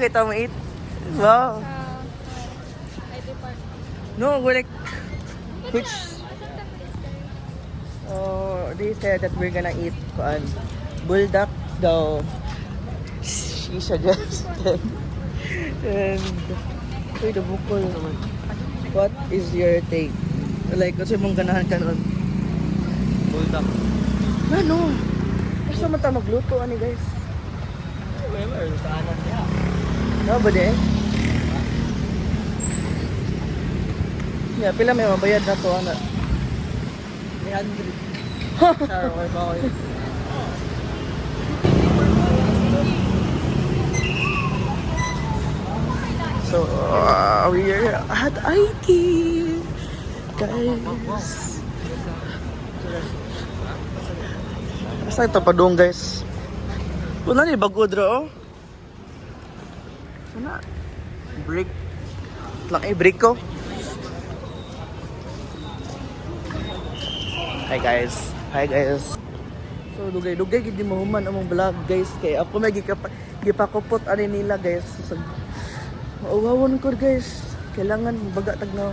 ito mo eat? Wow. IT Park. No, we're like, which, they said that we're gonna eat buldak daw. She suggested. And, uy, nabukol naman. What is your take? Like, kasi mong ganahan ka nun. Buldak. Ano? Basta mata magluto, ani guys. Wala, saanan niya. No, ba de? Yeah, pila may mabayad na to, ano? 300. Sure, or ba ko So, we're at IT, guys. Basta ito pa doon, guys. Una ni bagod ro. Sana break. Lang break ko. Hi guys. Hi guys. So dugay-dugay gid mo human among vlog, guys, kay ako may gipakupot ani nila, guys. So, mauwawon ko, guys. Kailangan baga tagnaw.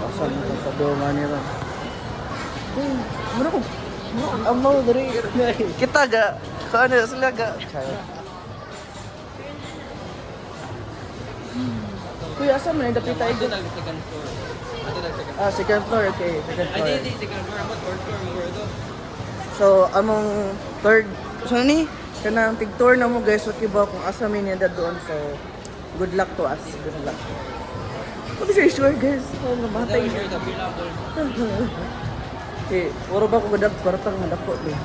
Asan mo pa do nga nila. Muna ko. Amaw dari kita ga ano sila ga. Kuya, asa man dapit tayo? second floor. Second floor, okay. Second floor. Ay, di, second floor. Ako, third floor mo ito. So, among third, so ni, kanang tig-tour na mo, guys, okay ba kung asa may nila doon. So, good luck to us. Good luck. Hindi siya sure, guys. Oh, namatay. Okay, puro ba ko gadag partang nadako din.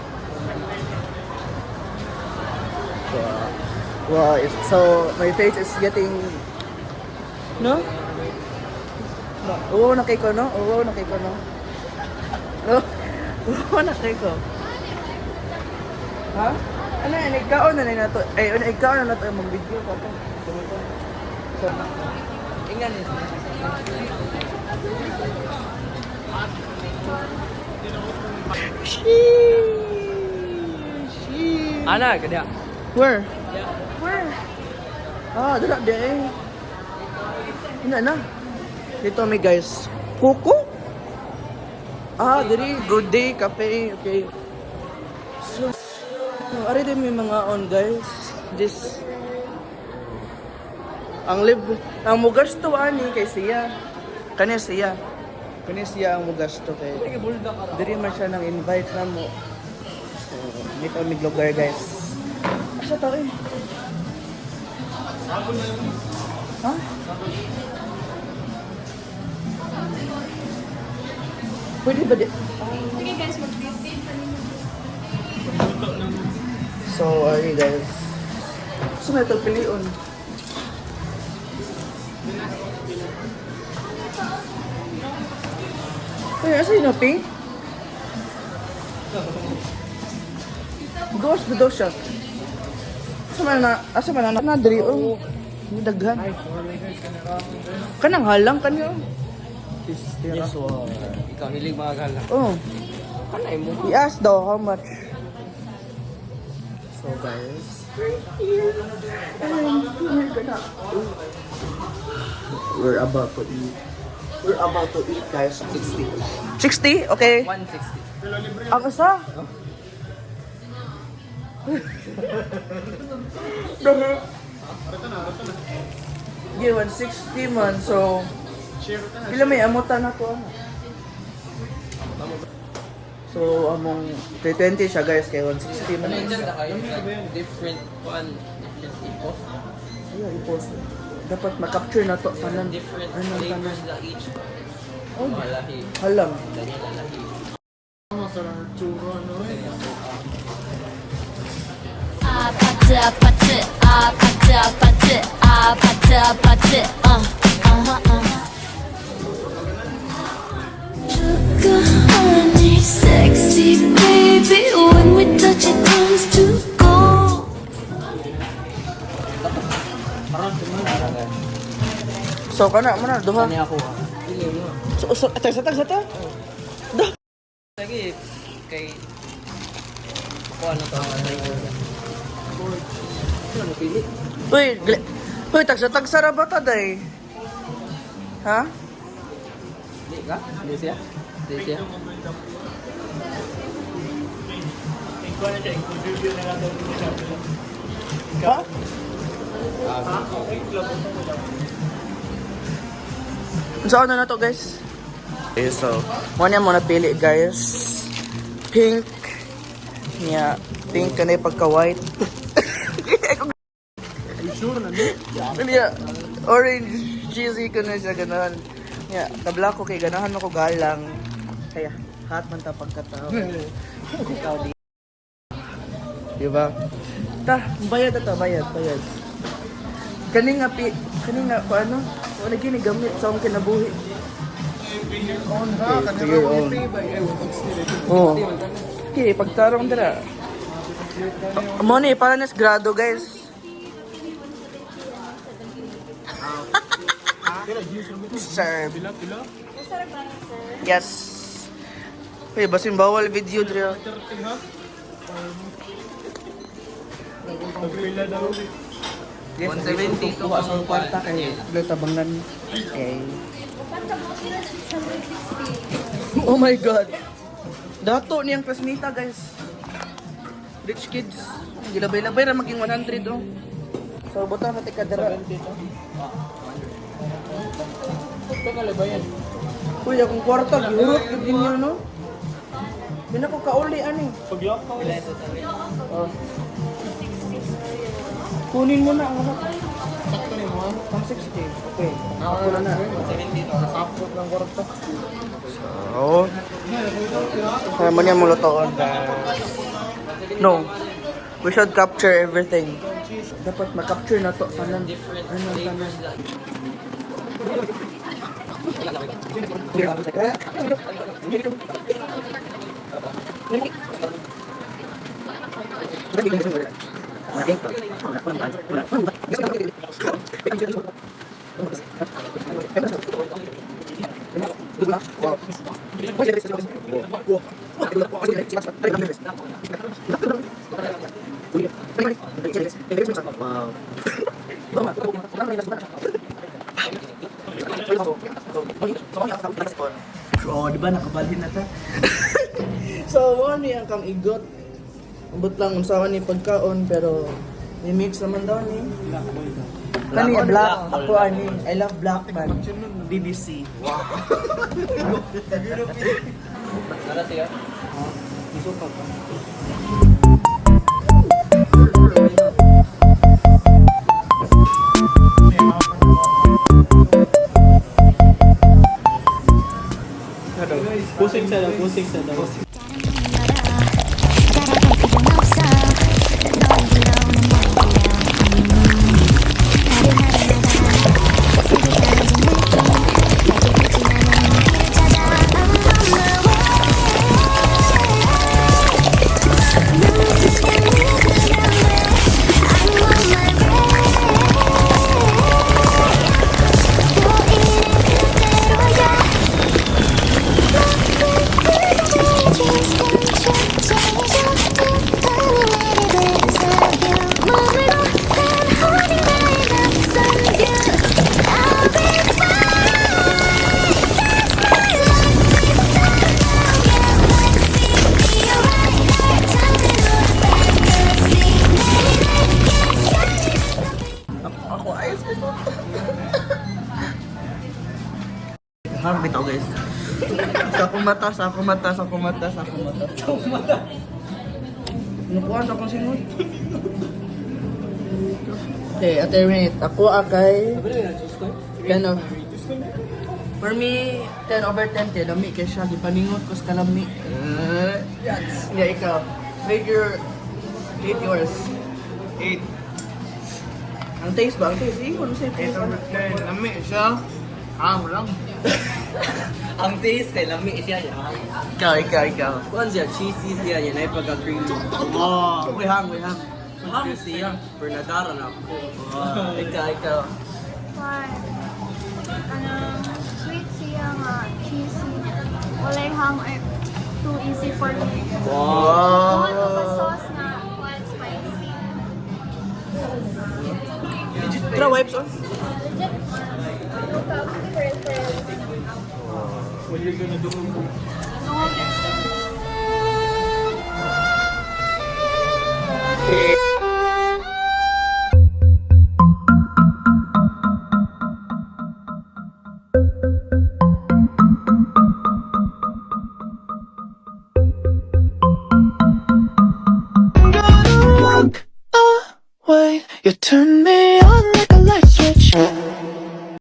Wow, so my face is getting no? Oo, nakay ko, no? Oo, nakay ko, no? No? Oo, nakay ko. Ha? Ano yan? Ikaw na na to. Ay, ikaw na na to yung video ko. So, Ingan yun. Ana, kada. Where? Where? Dala di eh. Ina na. Dito may guys. Kuko? Diri. Good day, cafe. Okay. So, ari din may mga on, guys. This. Ang mugasto ani kay siya. Kanya siya. Kanya siya ang mugasto kay. Diri man siya nang invite na mo. So, meet on mig lugar, guys. Asa to eh? Ha? Pwede ba di? Sige guys, mag-visit. So, ay guys. Gusto na ito piliun. Ay, asa yun o, pink? Dos, do siya. Asa man na nadri o. Daghan. Kanang halang kanyo. Yes, wow. Ikaw hilig mga gala. Oh. Kanay mo. I-ask daw how much. So guys, we're about to eat. We're about to eat, guys. 60. 60? Okay. 160. Ang isa? Yeah, 160 man. So, pila may amutan na to. So, among 320 siya, guys, kay 160 man. Ano yun dyan na kayo? Different one. Different ipos. Ayun, i-post. Dapat makapture na to. Tanan. Different Ano, flavors tanan. na each. Oh, Mga lahi. halang. Ganyan na lahi. 아파트 아파트 아파트 아파트 아파트 아파트 Sugar honey sexy baby when we touch it turns to gold So, kana mo na, duha. Ano ako? Pili mo. So, atag sa ta. Dah. Lagi kay ako ano to ang flavor. Ano mo pili? Uy, tagsa ra ba ta, day? Ha? Hindi ka? Hindi siya? Hindi siya? Ha? Saan na to, guys? Okay, so, muna mo napili, guys. Pink. Yeah, pink ka na yung pagka-white. Sure na niya? Yeah, orange cheesy ko na siya, gano'n. Yeah, tabla ko kay ganahan ako galang. Kaya, hot man ta pagkatao. Ikaw di. Diba? Ta, bayad ata, bayad. Kani nga ko ano? Wala gini gamit sa akong kinabuhi. Oo. Okay, pagtarong dira. Mo ni para nas grado, guys. Sir. Yes. Uy, basin bawal video dira. 170 to sa kwarta kay tabangan. Okay. Oh my god. Dato niyang klasmita, guys. Rich kids. Gilabay-labay ra maging 100 oh. So butang na tika dira. Uy, akong kwarta gihurot gyud ninyo no. Dina ko kauli ani. Pagyok ka ulit. Oh. Kunin mo na ang ano. Sakto ni mo. 160. Okay. Ako na. 70 to. Nasapot ng kwarta. So, kaya mo niya mulutoon. No. We should capture everything. Dapat ma-capture na to. Tanan. Ano, tanan. Oh, di ba nakabalhin na ta? So, ano yung kang igot? Abot lang unsawan ni pagkaon pero i-mix naman daw ni. Kani black, ako ani. I love black man. BBC. Wow. Nara siya? Isukat ka. Pusing sa daw. Harap bitaw, guys. Sa akong mata. Nukuan akong singot. Okay, alternate. Ako akay 10 of... For me, 10 over 10. Lami kay siya. Gipaningot ko sa kalami. Yes. Yeah, ikaw. Rate yours. 8. Ang taste ba? Ang taste. Ikaw, ano sa'yo taste? Lami siya. Lang. Ang taste kay lami siya ya. Ikaw. Kuan siya cheesy siya yan ay pagka-creamy. Oh, we hang. Ham siya, Bernadara na ako. Ikaw. Why? Sweet siya nga, cheesy. Walay hang ay too easy for me. Wow. One of a sauce na, one spicy. Tra wipes on. No.